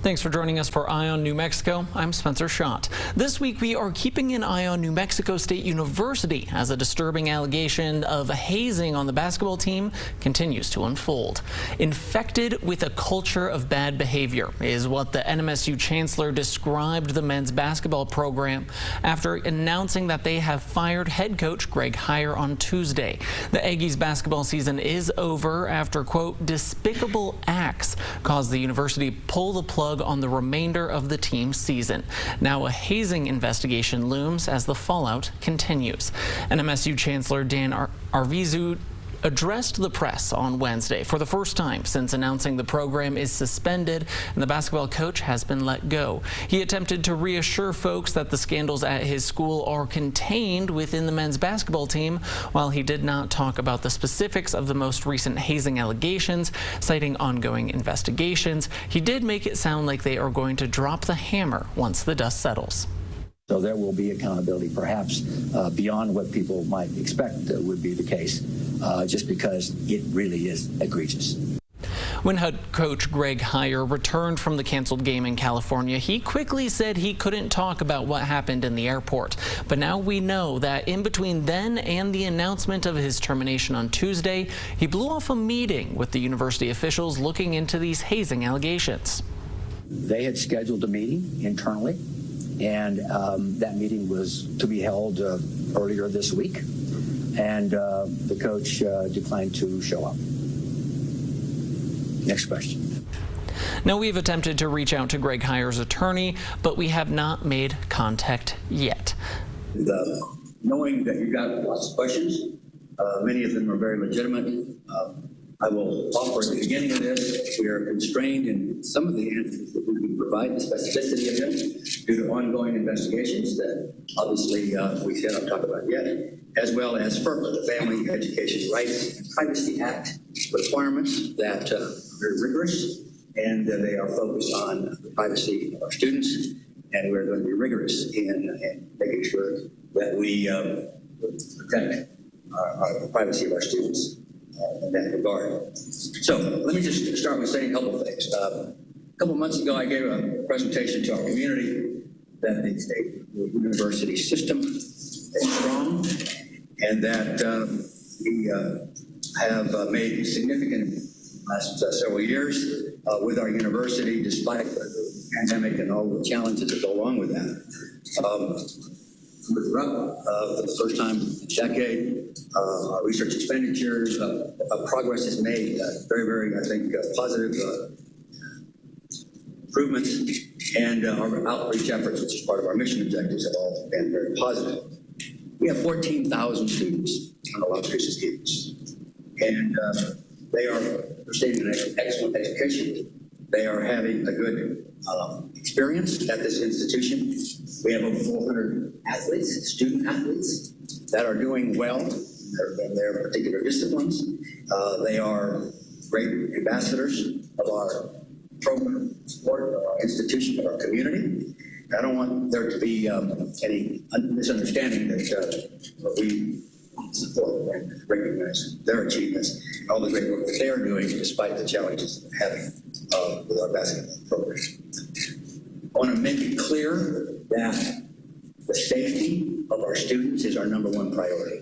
Thanks for joining us for Eye on New Mexico. I'm Spencer Schott. This week we are keeping an eye on New Mexico State University as a disturbing allegation of hazing on the basketball team continues to unfold. Infected with a culture of bad behavior is what the NMSU chancellor described the men's basketball program after announcing that they have fired head coach Greg Heyer on Tuesday. The Aggies basketball season is over after, quote, despicable acts caused the university to pull the plug on the remainder of the team's season. Now a hazing investigation looms as the fallout continues. NMSU Chancellor Dan Arvizu addressed the press on Wednesday for the first time since announcing the program is suspended and the basketball coach has been let go. He attempted to reassure folks that the scandals at his school are contained within the men's basketball team, while he did not talk about the specifics of the most recent hazing allegations, citing ongoing investigations. He did make it sound like they are going to drop the hammer once the dust settles. So there will be accountability, perhaps beyond what people might expect would be the case, just because it really is egregious. When head coach Greg Heyer returned from the canceled game in California, he quickly said he couldn't talk about what happened in the airport. But now we know that in between then and the announcement of his termination on Tuesday, he blew off a meeting with the university officials looking into these hazing allegations. They had scheduled a meeting internally, and that meeting was to be held earlier this week, and the coach declined to show up. Next question. Now, we've attempted to reach out to Greg Heyer's attorney, but we have not made contact yet. Knowing that you've got lots of questions, many of them are very legitimate, I will offer at the beginning of this, we are constrained in some of the answers that we can provide, the specificity of them, due to ongoing investigations that obviously we cannot talk about yet, as well as FERPA, the Family Education Rights and Privacy Act requirements that are very rigorous, and they are focused on the privacy of our students, and we're going to be rigorous in making sure that we protect the privacy of our students in that regard. So let me just start with saying a couple of things. A couple months ago, I gave a presentation to our community that the state university system is strong, and that we have made significant last several years with our university, despite the pandemic and all the challenges that go along with that. For the first time in a decade, our research expenditures, progress is made, very, very, I think, positive improvements, and our outreach efforts, which is part of our mission objectives, have all been very positive. We have 14,000 students on the Las Cruces campus, and they are receiving an excellent education. They are having a good experience at this institution. We have over 400 athletes, student athletes, that are doing well in their particular disciplines. They are great ambassadors of our program, support of our institution, of our community. I don't want there to be any misunderstanding that we support and recognize their achievements, all the great work that they are doing, despite the challenges that they're having with our basketball program. I want to make it clear that the safety of our students is our number one priority.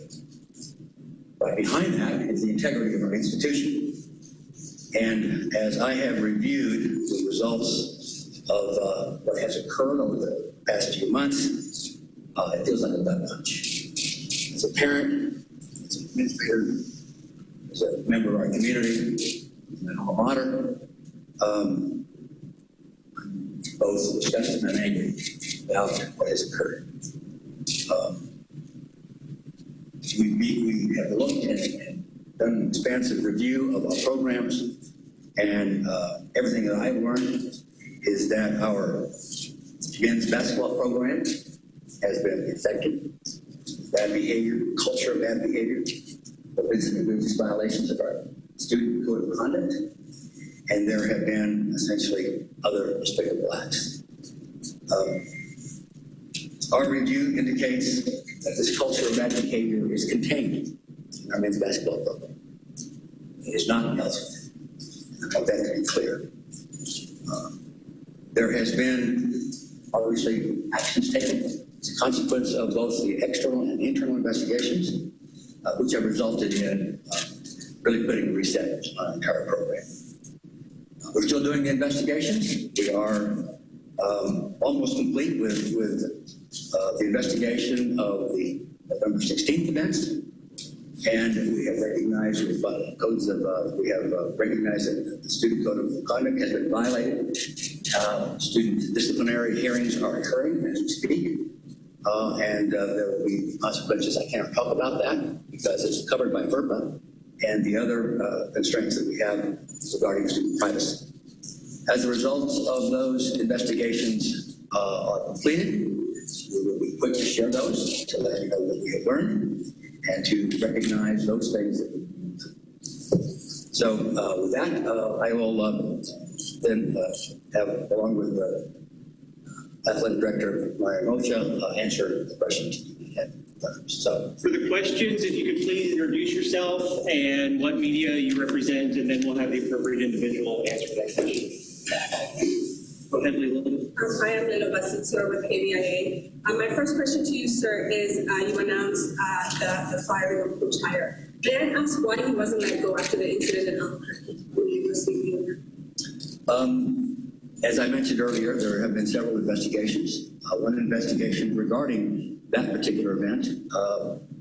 Right behind that is the integrity of our institution. And as I have reviewed the results of what has occurred over the past few months, it feels like I've done much. As a parent, as an administrator, as a member of our community, as an alma mater, both disgusted and angry about what has occurred. We have looked and done an expansive review of our programs, and everything that I've learned is that our men's basketball program has been affected. Bad behavior, culture of bad behavior, there have been some egregious violations of our student code of conduct, and there have been essentially other despicable acts. Our review indicates that this culture of bad behavior is contained in our men's basketball program. It is not elsewhere. I want that to be clear. There has been, obviously, actions taken as a consequence of both the external and internal investigations, which have resulted in really putting a reset on our entire program. We're still doing the investigations. We are almost complete with the investigation of the November 16th events. And we have recognized with codes of, we have recognized that the student code of conduct has been violated. Student disciplinary hearings are occurring as we speak. And there will be consequences. I can't talk about that because it's covered by FERPA and the other constraints that we have regarding student privacy. As a result of those investigations are completed, we will be quick to share those to let you know what we have learned and to recognize those things that we do. So with that, I will then have, along with Athletic Director Mario Mocha, answer the questions you had. So, for the questions, if you could please introduce yourself and what media you represent, and then we'll have the appropriate individual answer that question. Go ahead, Leila. Hi, I'm Leila Basitzer with KBIA. My first question to you, sir, is you announced the firing of Coach Hire. May I ask why he wasn't let go after the incident in Albuquerque? As I mentioned earlier, there have been several investigations. One investigation regarding that particular event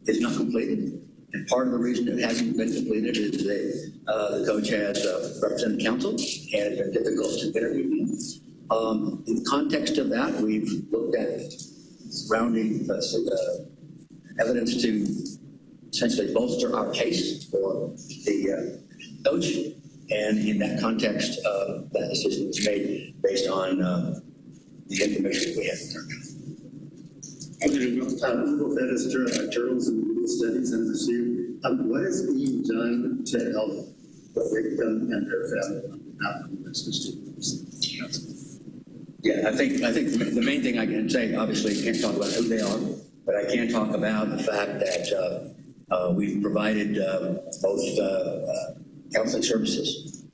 is not completed. And part of the reason it hasn't been completed is that the coach has represented counsel and it's been difficult to interview him. In the context of that, we've looked at surrounding evidence to essentially bolster our case for the coach. And in that context, that decision was made based on the information we had in our case. Google that is journalism and Google studies, NMSU. What is being done to help the victim and their family on behalf of the students? Yeah, I think the main thing I can say, obviously, I can't talk about who they are, but I can talk about the fact that we've provided both counseling services.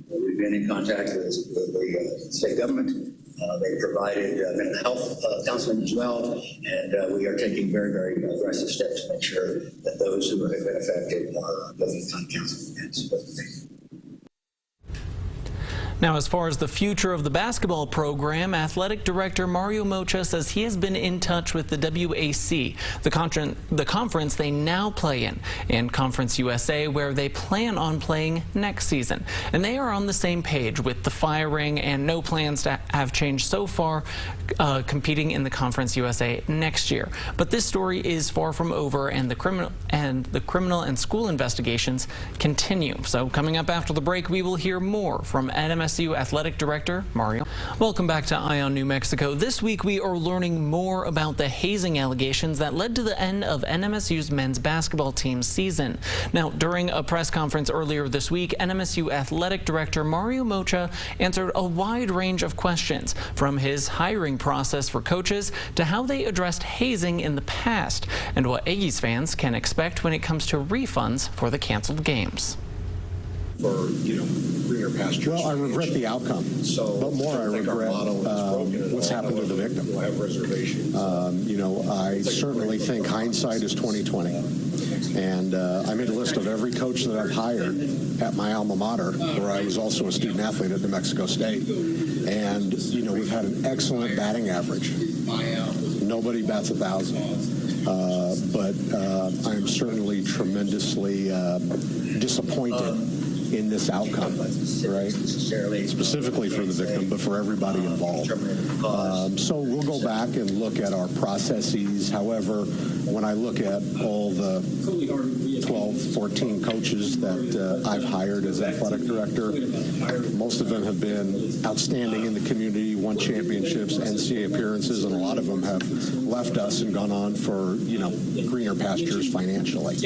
We've been in contact with the state government. They provided mental health counseling as well, and we are taking very, very aggressive steps to make sure that those who have been affected are getting counseling and support. Now, as far as the future of the basketball program, Athletic Director Mario Mocha says he has been in touch with the WAC, the conference they now play in, and Conference USA, where they plan on playing next season. And they are on the same page with the firing and no plans to have changed so far competing in the Conference USA next year. But this story is far from over, and the criminal and school investigations continue. So coming up after the break, we will hear more from NMSU Athletic Director Mario. Welcome back to Eye on New Mexico. This week we are learning more about the hazing allegations that led to the end of NMSU's men's basketball team's season. Now, during a press conference earlier this week, NMSU Athletic Director Mario Mocha answered a wide range of questions, from his hiring process for coaches to how they addressed hazing in the past, and what Aggies fans can expect when it comes to refunds for the canceled games. For, greener pastures. Well, I regret the outcome, but more I regret what's happened to the victim. We'll have reservations. I certainly think hindsight is 20/20, and I made a list of every coach that I've hired at my alma mater, where I was also a student athlete at New Mexico State, and we've had an excellent batting average. Nobody bats 1,000, but I'm certainly tremendously disappointed in this outcome, right? Specifically for the victim, but for everybody involved. So we'll go back and look at our processes. However, when I look at all the 12, 14 coaches that I've hired as athletic director, most of them have been outstanding in the community, won championships, NCAA appearances, and a lot of them have left us and gone on for, greener pastures financially.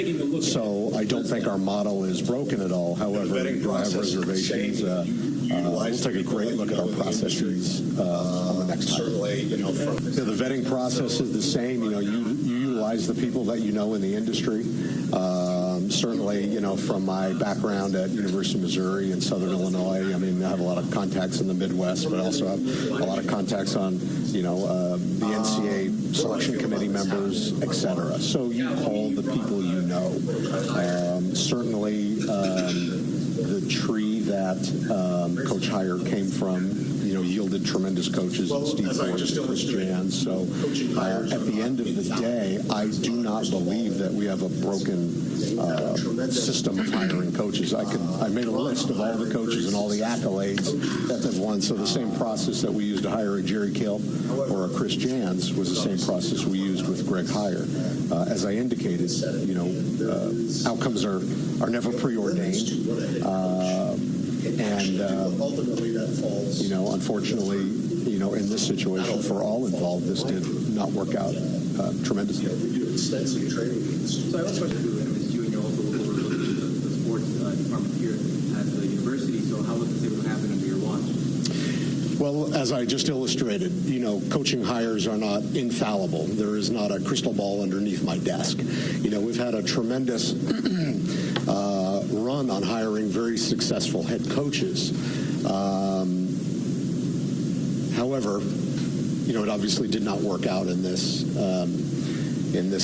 So I don't think our model is broken at all. However, do I have reservations? We'll take a great look at our processes on the next time. Certainly, The vetting process is the same. You utilize the people that you know in the industry. Certainly, from my background at University of Missouri in Southern Illinois, I have a lot of contacts in the Midwest, but also have a lot of contacts on, the NCAA selection committee members, et cetera. So you call the people you know. Certainly, the tree that Coach Heyer came from, yielded tremendous coaches in Steve Ford and Chris Jan. So at the end of the day, I do not believe that we have a broken system of hiring coaches. I made a list of all the coaches and all the accolades that they've won. So the same process that we used to hire a Jerry Kill or a Chris Jans was the same process we used with Greg Heyer. As I indicated, outcomes are never preordained. And ultimately that falls, unfortunately, in this situation for all involved, this did not work out tremendously. We do extensive training. So I also went to NMSU, and you're also over the sports department here at the university. So how was this able to happen under your watch? Well, as I just illustrated, coaching hires are not infallible. There is not a crystal ball underneath my desk. We've had a tremendous run on hiring very successful head coaches. However, it obviously did not work out in this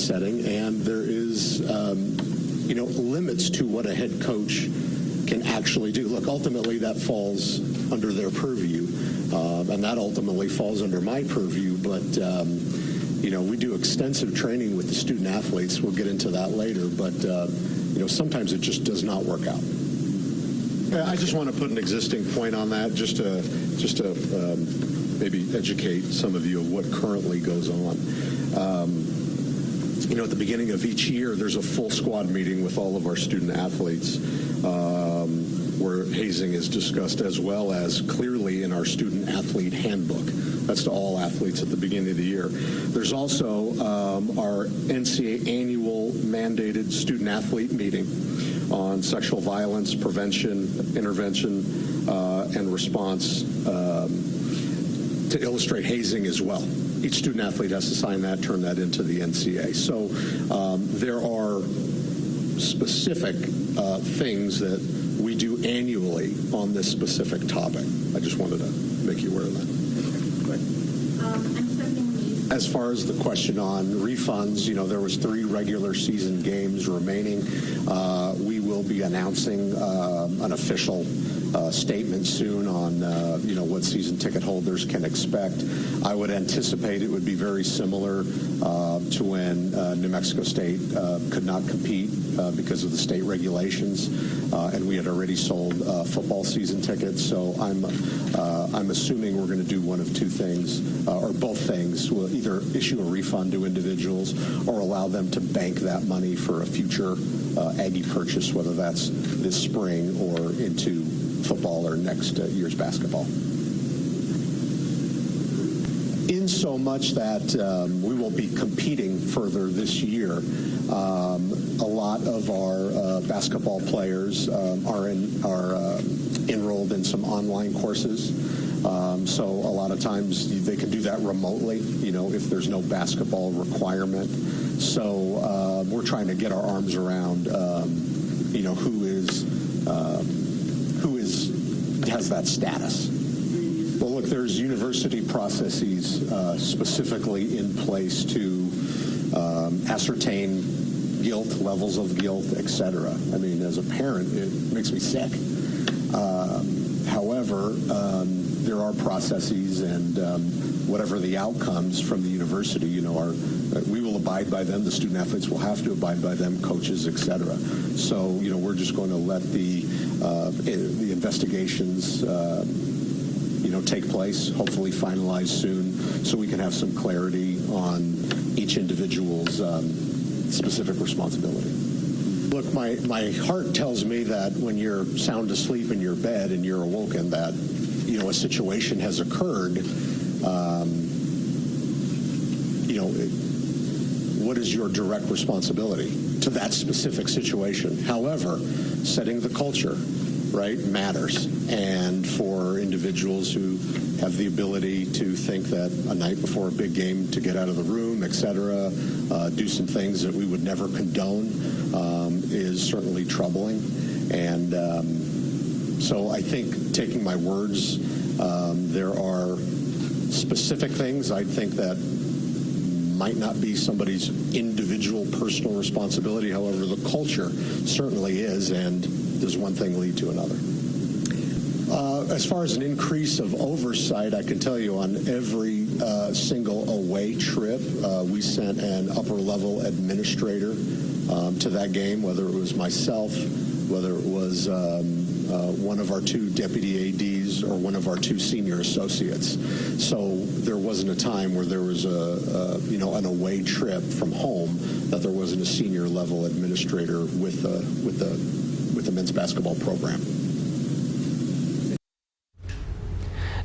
setting, and there is limits to what a head coach can actually do. Look, ultimately that falls under their purview, and that ultimately falls under my purview. But we do extensive training with the student athletes. We'll get into that later, but sometimes it just does not work out. I just want to put an existing point on that, just to maybe educate some of you of what currently goes on. At the beginning of each year, there's a full squad meeting with all of our student athletes where hazing is discussed, as well as clearly in our student athlete handbook. That's to all athletes at the beginning of the year. There's also our NCAA annual mandated student athlete meeting on sexual violence, prevention, intervention, and response to illustrate hazing as well. Each student athlete has to sign that, turn that into the NCAA. So there are specific things that we do annually on this specific topic. I just wanted to make you aware of that. As far as the question on refunds, there was 3 regular season games remaining. We will be announcing an official statement soon on what season ticket holders can expect. I would anticipate it would be very similar to when New Mexico State could not compete because of the state regulations, and we had already sold football season tickets. So I'm assuming we're going to do one of 2 things, or both things. We'll either issue a refund to individuals or allow them to bank that money for a future Aggie purchase, whether that's this spring or into football or next year's basketball. In so much that we will be competing further this year, a lot of our basketball players are enrolled in some online courses. So a lot of times they can do that remotely, if there's no basketball requirement. So we're trying to get our arms around, who has that status. Well, look, there's university processes specifically in place to ascertain guilt, levels of guilt, etc. As a parent, it makes me sick. However, there are processes, and whatever the outcomes from the university, we will abide by them. The student athletes will have to abide by them, coaches, etc. So, we're just going to let the investigations, take place, hopefully finalized soon, so we can have some clarity on each individual's specific responsibility. Look, my heart tells me that when you're sound asleep in your bed and you're awoken, that a situation has occurred. What is your direct responsibility to that specific situation? However, setting the culture, right, matters. And for individuals who have the ability to think that a night before a big game to get out of the room, et cetera, do some things that we would never condone is certainly troubling. And so I think, taking my words, there are specific things I think that might not be somebody's individual personal responsibility. However, the culture certainly is, and does one thing lead to another. As far as an increase of oversight, I can tell you on every single away trip, we sent an upper-level administrator to that game, whether it was myself, whether it was one of our 2 deputy ADs or one of our 2 senior associates. So there wasn't a time where there was an away trip from home that there wasn't a senior level administrator with the men's basketball program.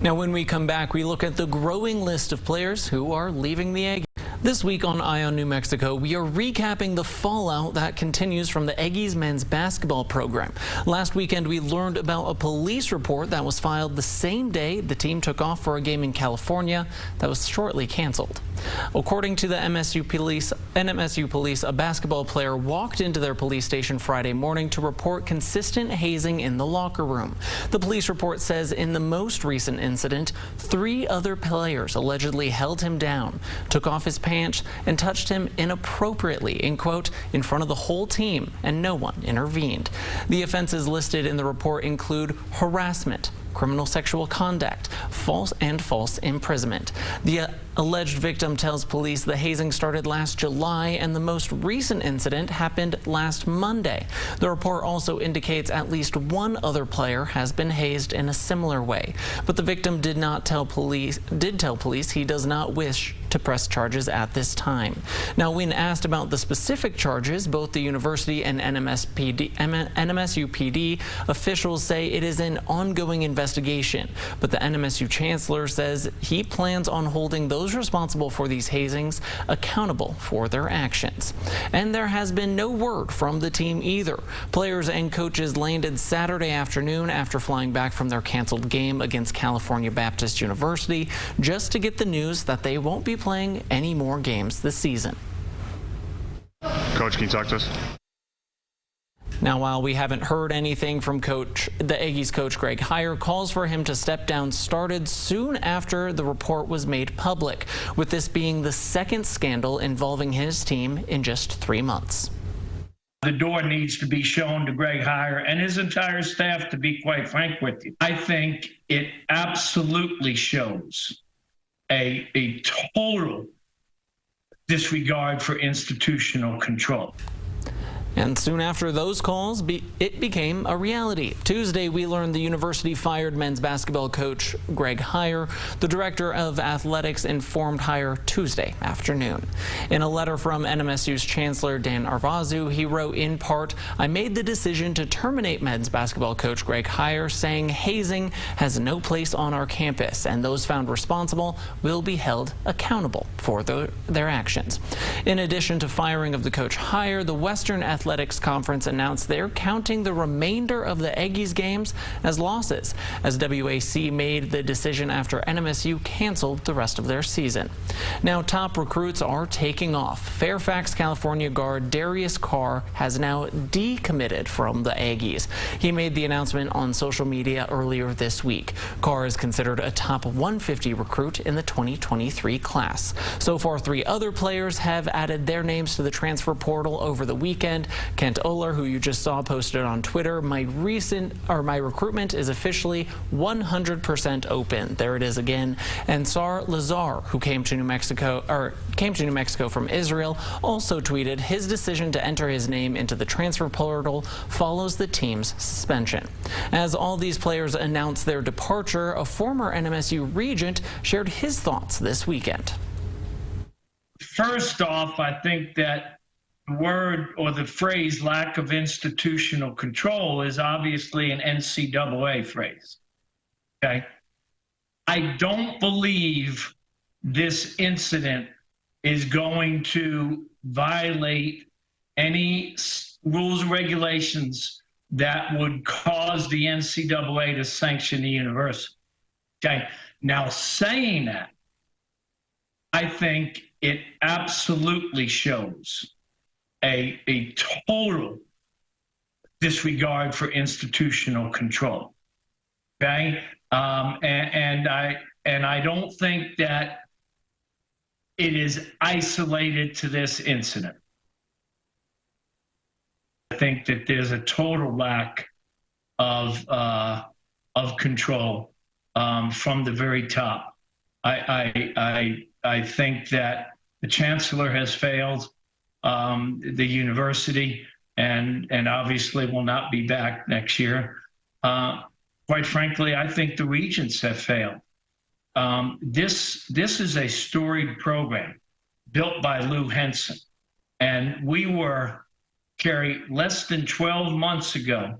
Now, when we come back, we look at the growing list of players who are leaving the Aggies. This week on Eye on New Mexico, we are recapping the fallout that continues from the Aggies men's basketball program. Last weekend, we learned about a police report that was filed the same day the team took off for a game in California that was shortly canceled. According to the NMSU police, a basketball player walked into their police station Friday morning to report consistent hazing in the locker room. The police report says in the most recent incident, 3 other players allegedly held him down, took off his pants, and touched him inappropriately, in quote, in front of the whole team, and no one intervened. The offenses listed in the report include harassment, criminal sexual conduct, false imprisonment. The alleged victim tells police the hazing started last July and the most recent incident happened last Monday. The report also indicates at least 1 other player has been hazed in a similar way, but the victim did tell police he does not wish to press charges at this time. Now, when asked about the specific charges, both the university and NMSU PD officials say it is an ongoing investigation, but the NMSU chancellor says he plans on holding those responsible for these hazings accountable for their actions. And there has been no word from the team either. Players and coaches landed Saturday afternoon after flying back from their canceled game against California Baptist University just to get the news that they won't be playing any more games this season. Coach, can you talk to us? Now, while we haven't heard anything from the Aggies coach Greg Heyer, calls for him to step down started soon after the report was made public, with this being the 2nd scandal involving his team in just 3 months. The door needs to be shown to Greg Heyer and his entire staff, to be quite frank with you. I think it absolutely shows a total disregard for institutional control. And soon after those calls, it became a reality. Tuesday, we learned the university fired men's basketball coach Greg Heyer. The director of athletics informed Heyer Tuesday afternoon. In a letter from NMSU's chancellor Dan Arvazu, he wrote, in part, "I made the decision to terminate men's basketball coach Greg Heyer, saying hazing has no place on our campus, and those found responsible will be held accountable for their actions." In addition to firing of the coach Heyer, the Western Athletics Conference announced they're counting the remainder of the Aggies games as losses, as WAC made the decision after NMSU canceled the rest of their season. Now, top recruits are taking off. Fairfax, California guard Darius Carr has now decommitted from the Aggies. He made the announcement on social media earlier this week. Carr is considered a top 150 recruit in the 2023 class. So far, 3 other players have added their names to the transfer portal over the weekend. Kent Oler, who you just saw, posted on Twitter, my recruitment is officially 100% open. There it is again. And Sar Lazar, who came to New Mexico from Israel, also tweeted his decision to enter his name into the transfer portal follows the team's suspension. As all these players announced their departure, a former NMSU regent shared his thoughts this weekend. First off, I think that the word or the phrase lack of institutional control is obviously an NCAA phrase, okay? I don't believe this incident is going to violate any rules or regulations that would cause the NCAA to sanction the university. Okay. Now, saying that, I think it absolutely shows a total disregard for institutional control. Okay. And I don't think that it is isolated to this incident. I think that there's a total lack of control from the very top. I think that the chancellor has failed the university, and obviously will not be back next year. Quite frankly, I think the regents have failed. This is a storied program built by Lou Henson, and we were, Kerry, less than 12 months ago,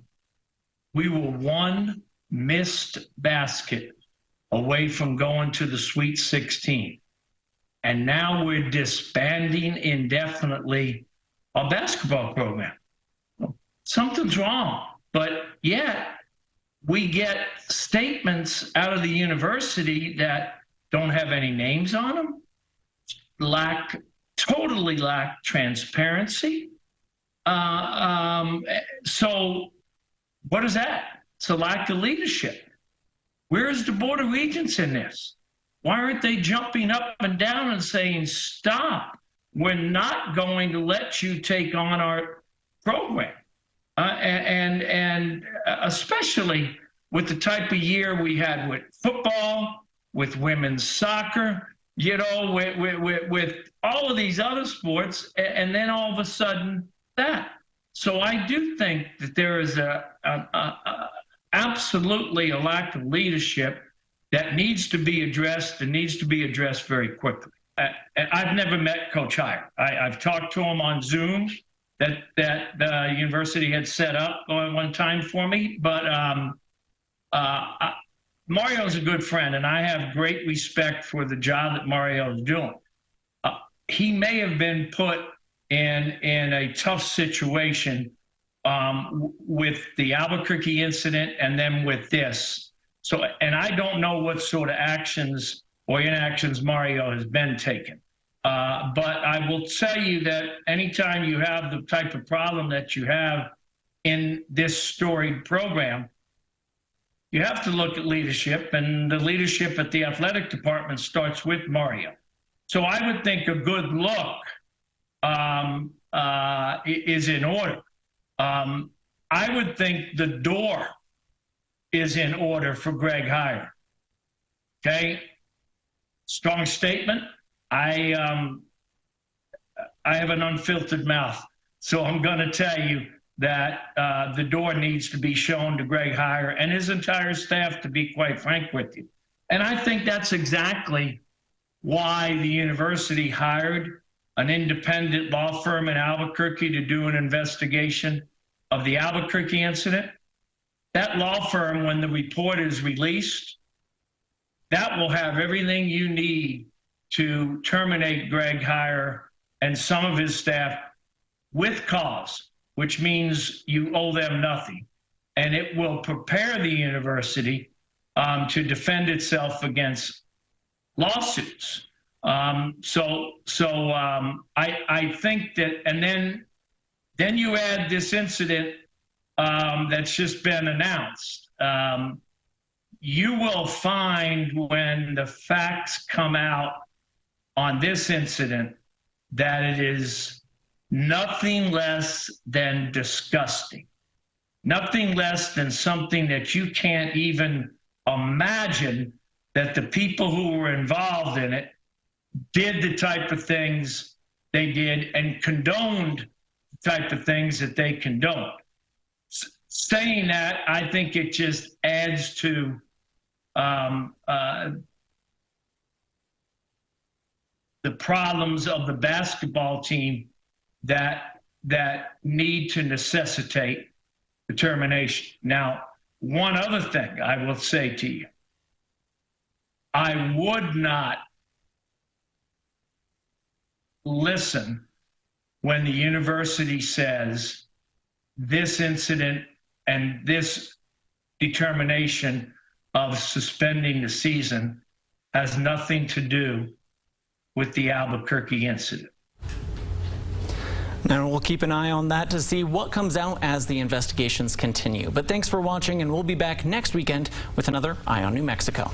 we were one missed basket away from going to the Sweet 16. And now we're disbanding indefinitely our basketball program. Something's wrong, but yet we get statements out of the university that don't have any names on them, totally lack transparency. So what is that? It's a lack of leadership. Where is the Board of Regents in this? Why aren't they jumping up and down and saying, stop, we're not going to let you take on our program? And especially with the type of year we had with football, with women's soccer, you know, with all of these other sports, and then all of a sudden that. So I do think that there is absolutely a lack of leadership that needs to be addressed and needs to be addressed very quickly. I've never met Coach Heyer. I've talked to him on Zoom that the university had set up one time for me, but Mario's a good friend, and I have great respect for the job that Mario is doing. He may have been put in a tough situation with the Albuquerque incident and then with this. So, and I don't know what sort of actions or inactions Mario has been taken. But I will tell you that anytime you have the type of problem that you have in this storied program, you have to look at leadership, and the leadership at the athletic department starts with Mario. So I would think a good look is in order. I would think the door is in order for Greg Heyer. Okay, strong statement. I have an unfiltered mouth, so I'm going to tell you that the door needs to be shown to Greg Heyer and his entire staff, to be quite frank with you. And I think that's exactly why the university hired an independent law firm in Albuquerque to do an investigation of the Albuquerque incident. That law firm, when the report is released, that will have everything you need to terminate Greg Heyer and some of his staff with cause, which means you owe them nothing. And it will prepare the university to defend itself against lawsuits. I think that, and then you add this incident that's just been announced. You will find when the facts come out on this incident that it is nothing less than disgusting, nothing less than something that you can't even imagine that the people who were involved in it did the type of things they did and condoned the type of things that they condoned. Saying that, I think it just adds to the problems of the basketball team that need to necessitate the termination. Now, one other thing I will say to you, I would not listen when the university says this incident And this determination of suspending the season has nothing to do with the Albuquerque incident. Now we'll keep an eye on that to see what comes out as the investigations continue. But thanks for watching, and we'll be back next weekend with another Eye on New Mexico.